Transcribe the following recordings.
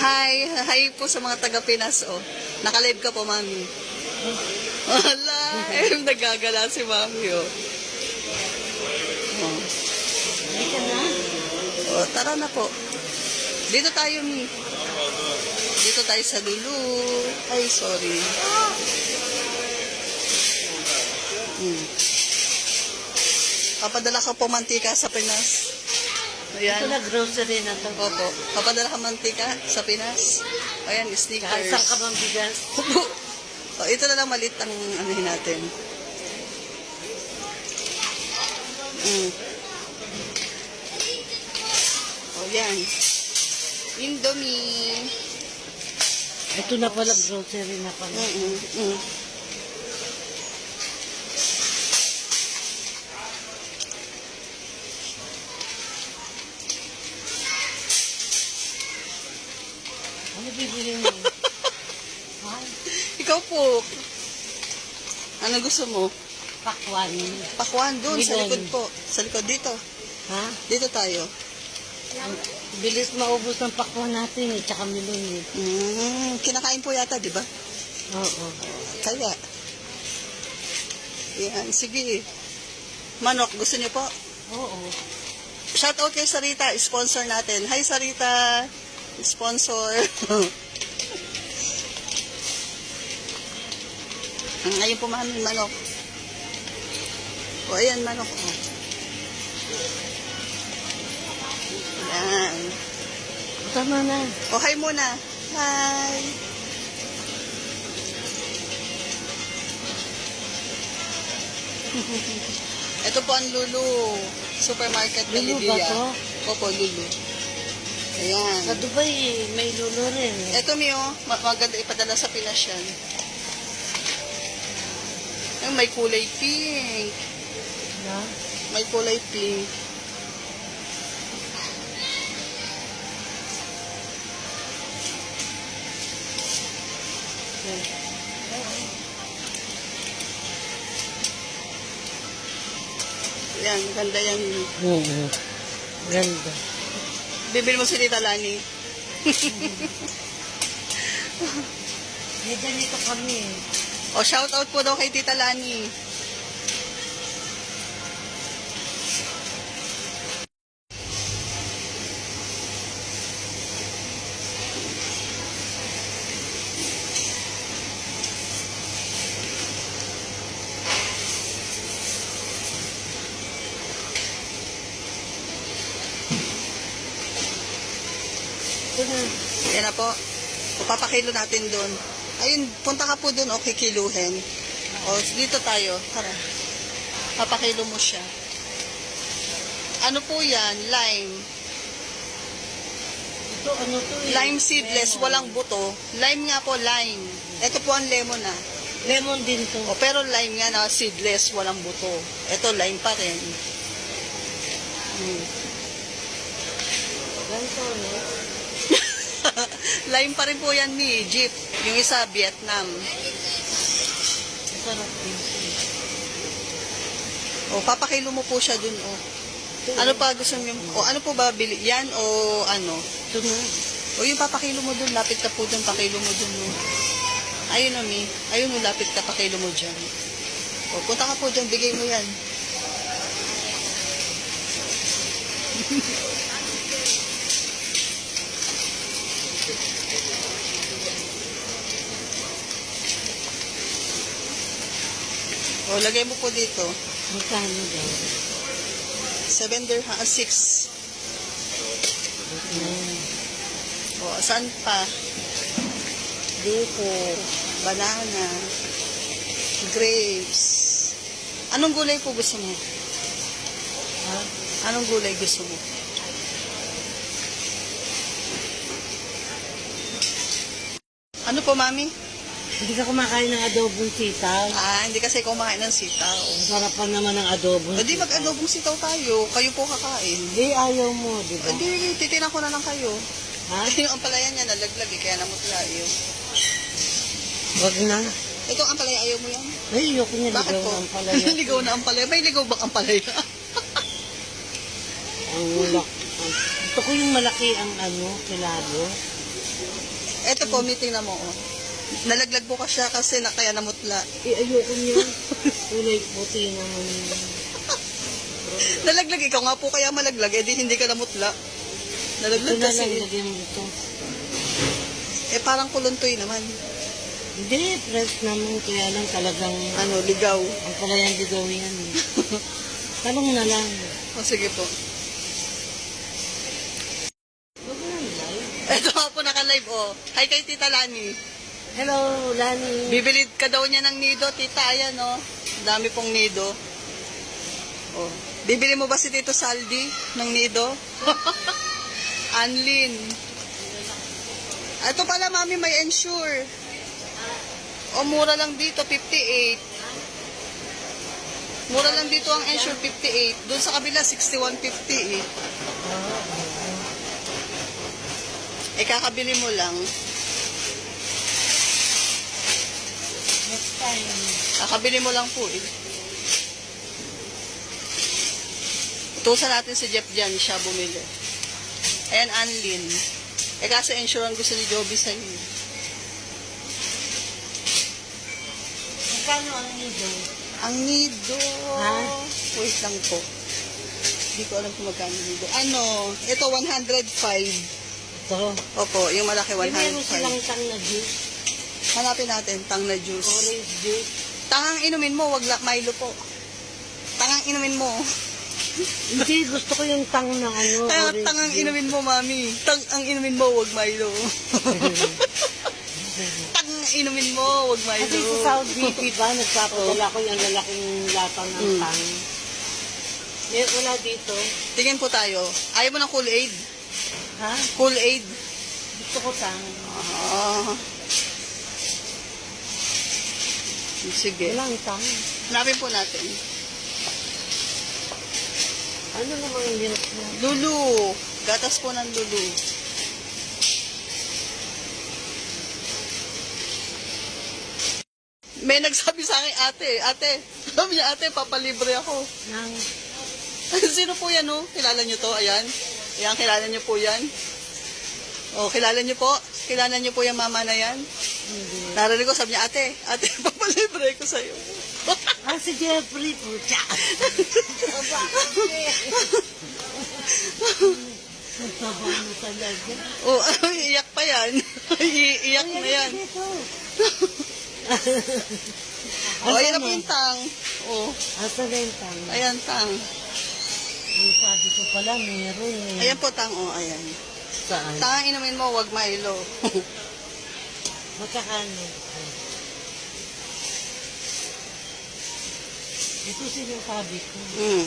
Hi po sa mga taga-Pinas, oh. Naka-live ka po, Mami. Wala, nagagala si Mami, oh. Oh. Halika na. Oh, tara na po. Dito tayo, Mi. Dito tayo sa Lulu. Ay, sorry. Papadala ka po mantika sa Pinas. Ayan. Ito na grocery na to. Opo. Papadala ka mantika sa Pinas. Ayan, sneakers. Saan ka bang bigas? Oh, ito na lang malit ang anuhin natin. Oh, yan. Indomie. Ito na pala grocery na pala. Ano bibili mo? Ay, Ikaw po. Ano gusto mo? pakwan. Pakwan doon, sa Milon. likod po. Sa likod dito. Ha? Dito tayo. Ang bilis maubos ng pakwan natin eh, tsaka milon eh. Kinakain po yata, di ba? Oo. Kaya. Yan, sige. Manok, gusto niyo po? Oo. Shout out kay Sarita, sponsor natin. Hi Sarita, sponsor. Ayun po mami, manok. O ayan, manok. Yan. Tama na. O hi muna. Hi. Ito po ang Lulu Supermarket Lulu ba Belivia. to? Opo, Lulu. Ayan. Sa Dubai, may lulo rin. Ito Mio, maganda ipadala sa Pinas yan. Ay, may kulay pink. Na? May kulay pink. Yan, ganda yan. Oo. Ganda. Bibili mo si Tita Lani. May ganito kami eh. O, shout out po daw kay Tita Lani. Ito na. Yan na po. O, papakilo natin doon. Ayun, punta ka po doon, o kikiluhin. O, dito tayo. Tara. Papakilo mo siya. Ano po yan? Lime. Ito ano to eh? Lime seedless, Lemon. walang buto. Lime nga po, lime. Ito po ang lemon na. Lemon din to. O, pero lime nga na seedless, walang buto. Ito, lime pa rin. Ganito no? Lime pa rin po yan ni Jeep. Yung isa, Vietnam. Masarap din. O, papakilo mo po siya dun, o. Ano pa gusto niyo? O, ano po ba bili? Yan o ano? Ito na. O, yung papakilo mo dun, lapit ka po dun, pakilo mo dun. O. Ayun o, Mi. Ayun o, lapit ka, pakilo mo dyan. O, punta ka po dyan, bigay mo yan. O, lagay mo po dito. Magkano daw? 7 dirham, 6. O, saan pa? Dito. Banana. Grapes. Anong gulay po gusto mo? Ha? Anong gulay gusto mo? Ano po, Mami? Hindi ka kumakain ng adobong sitaw. Hindi kasi kumain ng sitaw. Masarap pa naman ng adobong O, di mag-adobong sitaw tayo. Kayo po kakain. Hindi, ayaw mo, di ba? O, di, titinan ko na lang kayo. Ha? Yung ampalaya niya, nalaglag eh, kaya namutla yun. Wag na. Ito, ampalaya, ayaw mo yan? Ay, ayoko niya Bakit ligaw po? ng palaya. Ligaw na ampalaya. May ligaw bang ampalaya? Ang ulak. Gusto ko yung malaki ang ano, kilado. Eto po, meeting na mo. Oh. Nalaglag po ka siya kasi kaya namutla. Ayoko niya. Kulay puti naman. Nalaglag, ikaw nga po kaya malaglag, edi hindi ka namutla. Nalaglag Ito na lang, kasi. lagyan mo ito. Eh parang kuluntoy naman. Hindi, fresh naman. Kaya lang talagang, Ano, ligaw. ang palayan digaw yan. Talong na lang. O sige po. Huwag na live. Eto nga po naka-live oh. Hi kay Tita Lani. Hello, Lani. Bibili ka daw niya ng nido, Tita. Ayan oh. Dami pong nido. Oh. Bibili mo ba si Tito Saldi ng nido? Anlin. Ito pala, mami, may ensure. O, mura lang dito, 58. Mura lang dito ang ensure, 58. Doon sa kabila, 61.50 eh. Eh, kakabili mo lang. Next time. Kakabili mo lang po eh. Utusan natin si Jeff dyan, siya bumili. Ayan, Anlin. Eh, kasi insurance gusto ni Joby sa'yo. Magkano ang nido? Ang nido. Ha? Wait lang po. Hindi ko alam kung magkano nido. Ano? Ito, 105. Ito. Opo, yung malaki, May meron silang 105. tang na juice. Hanapin natin, tang na juice. Orange juice. Tangang inumin mo, wag Milo po. Tangang inumin mo. Hindi, gusto ko yung tang na ano. Ay, orange tangang juice. inumin mo, mami. Ang inumin mo, wag Milo. Tangang inumin mo, wag Milo. Kasi sa Saudi, diba, nagpapadala ko yung lalaking latang ng tang. Eh, wala dito. Tingin po tayo. Ayaw mo ng Kool-Aid? Ha? Kool-Aid? Gusto ko tang. Ah. Sige. Walang tang. Hanapin po natin. Ano namang milk na? Lulu. Gatas po ng lulu. May nagsabi sa akin, ate, sabi niya, ate, papalibre ako. Nang, Sino po yan, oh? Kilala niyo to? Ayan. Ayan, kilala niyo po yan? Oh, kilala niyo po? Kilala niyo po yung mama na yan? hindi. Narinig ko, sabi niya, ate, papalibre ko sa'yo. Ah, si Jeffrey po. Tsa! Nagsabaw na talaga. Oh, iiyak pa yan. Iiyak na yan. Oh, ayan na po yung tang. Oh, Asa na yung tang? ayan, tang. Yung sabi ko pala, meron eh. Ayan po, tang, oh, ayan. Saan? Tang ang inumin mo, wag Milo. Magkakano? Ito sinasabi ko. Mm.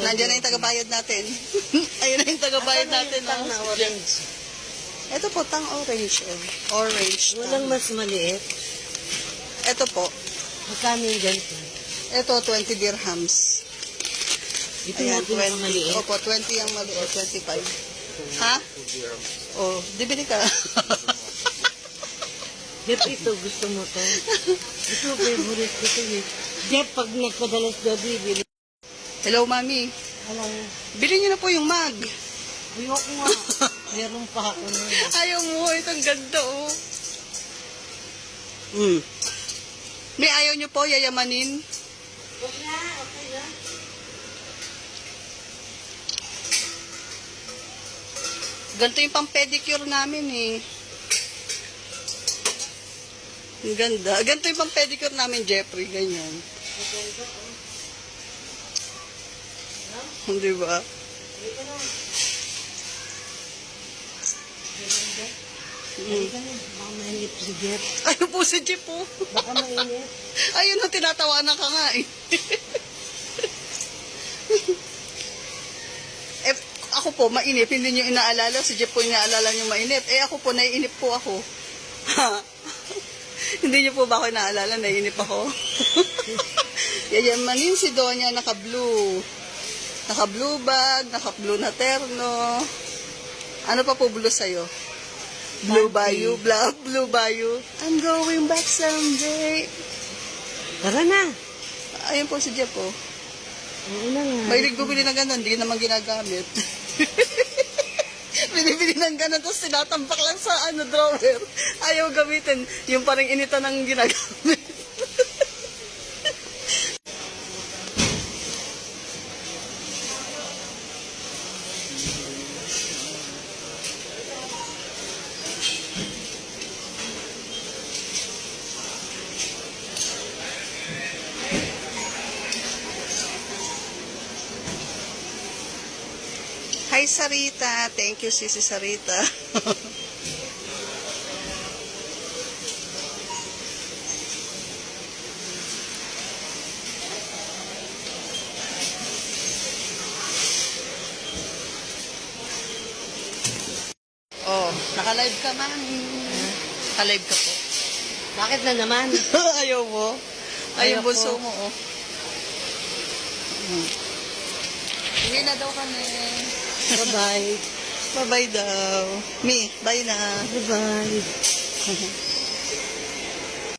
Nandiyan na yung tagabayad natin. Ayun na yung tagabayad natin. Tang na orange. Ito po, tang orange. Oh. Orange. Walang Tang. mas maliit. Ito po. Magkano yung ganito? Ito, 20 dirhams. Ito Ayan, natin ang maliit. Opo, 20 ang maliit, 25. Ha? Oh, di bili ka. Jeff, ito gusto mo to? Ito, favorite ko to eh. Jeff, pag nagpadalas gabi, bili. Hello, mami. Alam, Bili niyo na po yung mug. ayoko nga. Meron pa ako na. Ayaw mo, itong ganda, oh. Mm. May ayaw niyo po, yayamanin. Huwag na, okay na. Ganito yung pang pedicure namin, eh. Ang ganda. Ganito yung pang pedicure namin, Jeffrey. Ganyan. Di ba? Halika na, baka mainit si Jeff. Ayun po si Jeep, po. Baka mainit. Ayun, no, tinatawanan ka nga, eh. Eh, ako po, mainip. Hindi nyo inaalala. Si Jeep po inaalala nyo mainip. Eh, ako po, naiinip po ako. Hindi nyo po ba ako inaalala? Naiinip ako. Yayamanin si Donya, naka-blue. Naka-blue bag, naka-blue na terno. Ano pa po blue sa'yo? Blue Bayou, Blue Bayou. I'm going back someday. Tara na. Ayun po si Jeff, oh. Oo na nga. Mahilig bumili ng ganun, hindi naman ginagamit. Binibili ng ganun, tapos tinatampak lang sa drawer. Ayaw gamitin. Yung parang inita ng ginagamit. Hi Sarita, thank you Sisi Sarita. Oh, naka-live ka man. Naka-live ka po. Bakit na naman? Ayaw mo? Ayaw Ayaw bunso ko. mo, oh. Uwi na daw kami. Bye-bye. Bye-bye daw. Me, bye na. Bye-bye.